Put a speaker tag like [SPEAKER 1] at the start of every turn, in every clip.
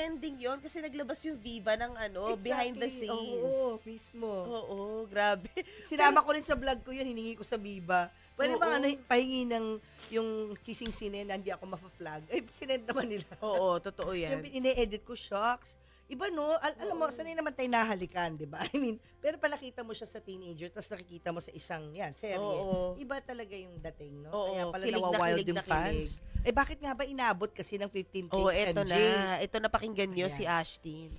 [SPEAKER 1] trending yon kasi naglabas yung Viva ng behind the scenes.
[SPEAKER 2] Oo, mismo.
[SPEAKER 1] Oo, grabe.
[SPEAKER 2] Sinama ko rin sa vlog ko yun, hiningi ko sa Viva. Pwede ba
[SPEAKER 1] Oo.
[SPEAKER 2] pahingi ng yung kissing scene na hindi ako mafa-flag? Ay, sinend naman nila.
[SPEAKER 1] Oo, totoo yan.
[SPEAKER 2] Yung ine-edit ko, shocks. Iba no, alam mo, sanay naman tayo nahalikan, di ba? I mean, pero pa nakita mo siya sa teenager, tapos nakikita mo sa isang, serye.
[SPEAKER 1] Oo.
[SPEAKER 2] Iba talaga yung dating, no?
[SPEAKER 1] Oo,
[SPEAKER 2] Kaya pala
[SPEAKER 1] kilig na
[SPEAKER 2] nawawild
[SPEAKER 1] kilig
[SPEAKER 2] yung
[SPEAKER 1] na kilig.
[SPEAKER 2] fans. Eh, bakit nga ba inabot kasi ng 15 takes,
[SPEAKER 1] Oo, eto
[SPEAKER 2] MJ?
[SPEAKER 1] na. Ito na pakinggan nyo
[SPEAKER 2] Ayan.
[SPEAKER 1] si Ashtin.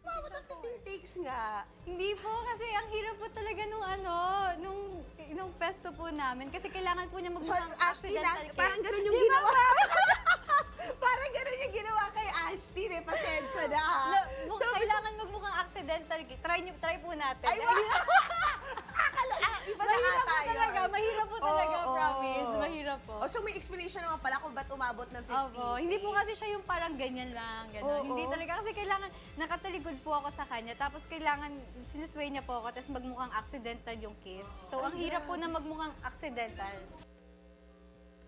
[SPEAKER 3] Mama, 15 takes nga.
[SPEAKER 4] Hindi po, kasi ang hirap po talaga nung pesto po namin. Kasi kailangan po niya
[SPEAKER 3] So,
[SPEAKER 4] magmukhang
[SPEAKER 3] Ashtin,
[SPEAKER 4] accidental case.
[SPEAKER 3] parang ganun yung
[SPEAKER 4] Di ba?
[SPEAKER 3] ginawa. Parang ganun yung ginawa kay Ashtin eh. Pasensya na.
[SPEAKER 4] Kailangan magmukhang accidental case. Try po natin.
[SPEAKER 3] Ay, iba na
[SPEAKER 4] Mahirap
[SPEAKER 3] ata
[SPEAKER 4] po talaga,
[SPEAKER 3] yun.
[SPEAKER 4] mahirap po talaga,
[SPEAKER 3] Oo.
[SPEAKER 4] promise. Mahirap po.
[SPEAKER 3] Oh, so may explanation naman pala kung ba't umabot ng 15
[SPEAKER 4] Opo, hindi po
[SPEAKER 3] takes.
[SPEAKER 4] kasi siya yung parang ganyan lang, gano'n.
[SPEAKER 3] Oo.
[SPEAKER 4] Hindi talaga, kasi kailangan, nakatalikod po ako sa kanya, tapos kailangan, sinusway niya po ako, tapos magmukhang accidental yung kiss. So, ang hirap po na magmukhang accidental.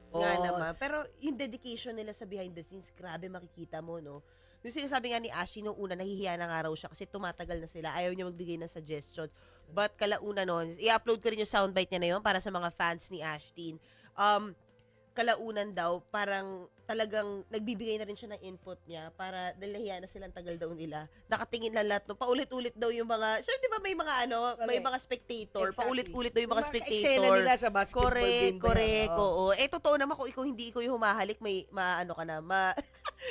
[SPEAKER 1] Nga
[SPEAKER 2] Oo.
[SPEAKER 1] naman. Pero yung dedication nila sa behind the scenes, grabe makikita mo, no? Yung sinasabi nga ni Ashi nung una, nahihiya na nga raw siya kasi tumatagal na sila. Ayaw niya magbigay ng suggestions. But kalauna nun, i-upload ko rin yung soundbite niya na yun para sa mga fans ni Ashtin. Kalaunan daw, parang talagang nagbibigay na rin siya ng input niya para dahil nahiya na silang tagal daw nila. Nakatingin na lahat, no? Paulit-ulit daw yung mga, sure, di ba may mga may mga spectator,
[SPEAKER 2] Exactly.
[SPEAKER 1] paulit-ulit daw yung mga
[SPEAKER 2] Eksena
[SPEAKER 1] spectator.
[SPEAKER 2] nila sa basketball game ba yan?
[SPEAKER 1] Correct, oo. Eh, totoo naman kung hindi ikaw yung humahalik, may maano ka na,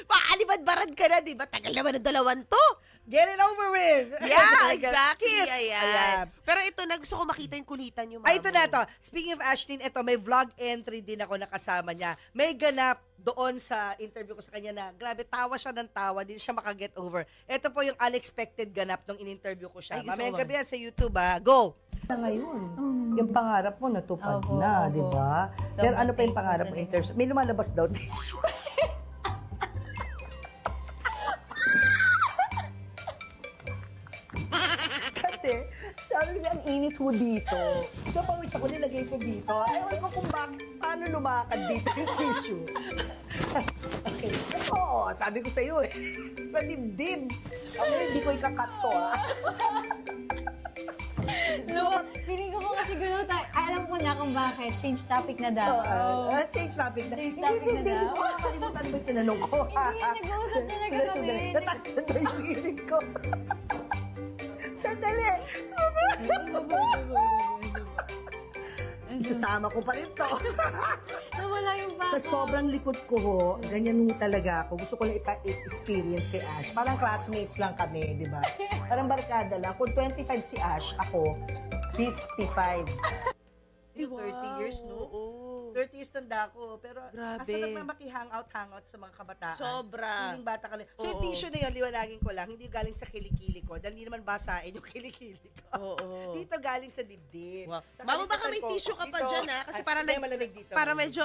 [SPEAKER 1] maalibad-barad ka na, di ba? Tagal naman ng dalawan to.
[SPEAKER 2] Get it over with!
[SPEAKER 1] Yeah, exactly.
[SPEAKER 2] Kiss!
[SPEAKER 1] Ayan. Pero ito, gusto ko makita yung kulitan yung mama.
[SPEAKER 2] Ay, ito na to. Speaking of Ashtin, ito, may vlog entry din ako nakasama niya. May ganap doon sa interview ko sa kanya na, grabe, tawa siya ng tawa, hindi siya makaget over. Ito po yung unexpected ganap nung in-interview ko siya.
[SPEAKER 1] Ay, gusto
[SPEAKER 2] Mamayang
[SPEAKER 1] ko
[SPEAKER 2] gabi yan sa YouTube, ha? Go! Ngayon, yung pangarap mo natupad
[SPEAKER 4] Opo,
[SPEAKER 2] na,
[SPEAKER 4] opo.
[SPEAKER 2] di ba?
[SPEAKER 4] Sobrang
[SPEAKER 2] Pero ano pa yung
[SPEAKER 4] thankful
[SPEAKER 2] pangarap mo in
[SPEAKER 4] talaga.
[SPEAKER 2] terms, may lumalabas daw tissue. Kasi, sabi ko siya, ang init ho dito. So, pawis ako, nilagay ko dito. Ewan ko kung bakit, paano lumakad dito yung tissue. Okay. Oo, sabi ko sa'yo eh. Sa dibdib. Ako hindi ko ikakat to, ah.
[SPEAKER 4] Feeling ko po kasi gano'n alam ko na kung bakit. Change topic na daw.
[SPEAKER 2] Change topic na.
[SPEAKER 4] Change topic na
[SPEAKER 2] Hindi
[SPEAKER 4] daw.
[SPEAKER 2] ko makakalimutan mo yung tinanong ko.
[SPEAKER 4] Hindi, nag-uusap talaga kami.
[SPEAKER 2] Natakot na yung hilig ko. Sandali. Isasama ko pa rin to.
[SPEAKER 4] Nawala yung bako.
[SPEAKER 2] Sa sobrang likod ko ho, ganyan ho talaga ako. Gusto ko lang ipa-experience kay Ash. Parang classmates lang kami, di ba? Parang barkada lang. Kung 25 si Ash, ako, 55. 30 years, no?
[SPEAKER 1] Oo.
[SPEAKER 2] 30 years tanda ko. Pero
[SPEAKER 1] Grabe.
[SPEAKER 2] asa na pa maki-hangout sa mga kabataan.
[SPEAKER 1] Sobra.
[SPEAKER 2] Feeling bata ka lang. So yung
[SPEAKER 1] Oo.
[SPEAKER 2] tissue na yun, liwanagin ko lang, hindi galing sa kilikili ko. Dahil hindi naman basain yung kilikili ko.
[SPEAKER 1] Oo.
[SPEAKER 2] Dito galing sa dibdib.
[SPEAKER 1] Wow.
[SPEAKER 2] Sa
[SPEAKER 1] Mama, baka
[SPEAKER 2] kalikutan
[SPEAKER 1] may
[SPEAKER 2] ko,
[SPEAKER 1] tissue ka pa
[SPEAKER 2] dito.
[SPEAKER 1] dyan, ha? Kasi
[SPEAKER 2] Ay,
[SPEAKER 1] parang
[SPEAKER 2] hindi, malamig dito.
[SPEAKER 1] para medyo,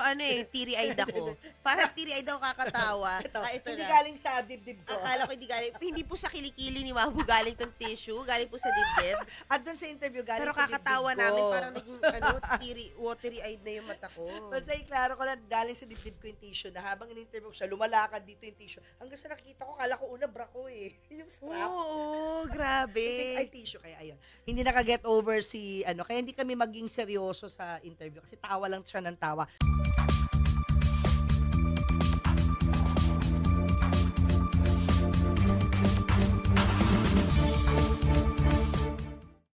[SPEAKER 1] teary-eyed ako. Parang teary-eyed ako kakatawa.
[SPEAKER 2] Ito,
[SPEAKER 1] Ito
[SPEAKER 2] hindi
[SPEAKER 1] na.
[SPEAKER 2] galing sa dibdib ko.
[SPEAKER 1] Akala ko hindi galing. Hindi po sa kilikili ni Mamu galing tong tissue. Galing po sa dibdib.
[SPEAKER 2] At dun sa interview, galing
[SPEAKER 1] Pero
[SPEAKER 2] sa dibdib
[SPEAKER 1] kakatawa
[SPEAKER 2] ko.
[SPEAKER 1] namin, parang naging, watery-eyed na yung mata ko.
[SPEAKER 2] Basta iklaro ko na galing sa dibdib ko yung tissue na habang in-interview ko siya, lumalakad dito yung tissue. Hanggang sa nakikita ko, kala ko una bra ko eh. Yung strap.
[SPEAKER 1] Oo,
[SPEAKER 2] I think,
[SPEAKER 1] grabe.
[SPEAKER 2] ay, tissue kaya ayun. Hindi nakaget over si, kaya hindi kami maging seryoso sa interview kasi tawa lang siya ng tawa.